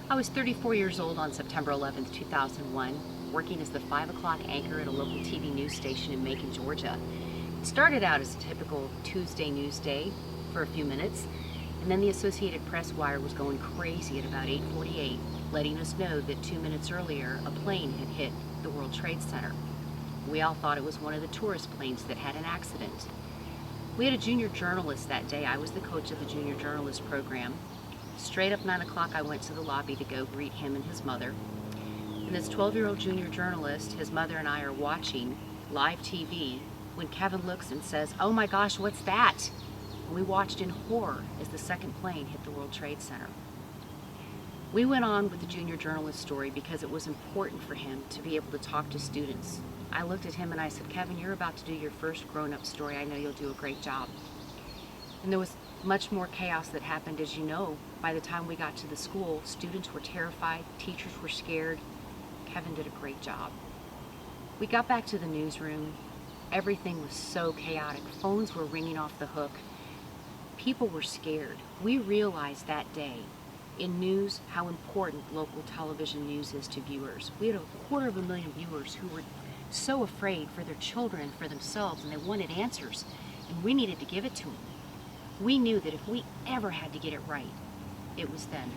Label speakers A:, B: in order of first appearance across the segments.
A: I was 34 years old on September 11th, 2001, working as the 5 o'clock anchor at a local TV news station in Macon, Georgia. It started out as a typical Tuesday news day for a few minutes, and then the Associated Press wire was going crazy at about 8:48, letting us know that 2 minutes earlier a plane had hit the World Trade Center. We all thought it was one of the tourist planes that had an accident. We had a junior journalist that day. I was the coach of the junior journalist program. Straight up 9 o'clock, I went to the lobby to go greet him and his mother. And this 12-year-old junior journalist, his mother and I are watching live TV when Kevin looks and says, "Oh my gosh, what's that?" And we watched in horror as the second plane hit the World Trade Center. We went on with the junior journalist story because it was important for him to be able to talk to students. I looked at him and I said, "Kevin, you're about to do your first grown-up story. I know you'll do a great job." And there was much more chaos that happened. As you know, by the time we got to the school, students were terrified, teachers were scared. Kevin did a great job. We got back to the newsroom. Everything was so chaotic. Phones were ringing off the hook. People were scared. We realized that day in news how important local television news is to viewers. We had 250,000 viewers who were so afraid for their children and for themselves, and they wanted answers, and we needed to give it to them. We knew that if we ever had to get it right, it was then.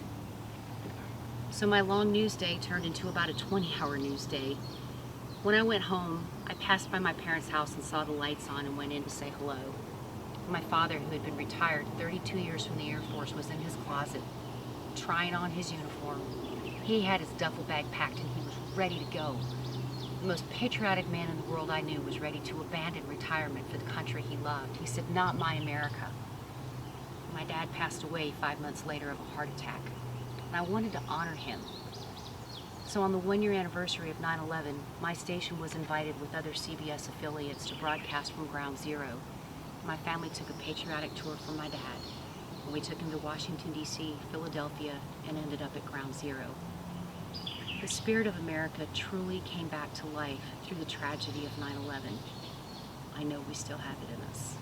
A: So my long news day turned into about a 20-hour news day. When I went home, I passed by my parents' house and saw the lights on and went in to say hello. My father, who had been retired 32 years from the Air Force, was in his closet, trying on his uniform. He had his duffel bag packed and he was ready to go. The most patriotic man in the world I knew was ready to abandon retirement for the country he loved. He said, "Not my America." My dad passed away 5 months later of a heart attack, and I wanted to honor him. So on the 1-year anniversary of 9/11, my station was invited with other CBS affiliates to broadcast from Ground Zero. My family took a patriotic tour from my dad, and we took him to Washington, D.C., Philadelphia, and ended up at Ground Zero. The spirit of America truly came back to life through the tragedy of 9/11. I know we still have it in us.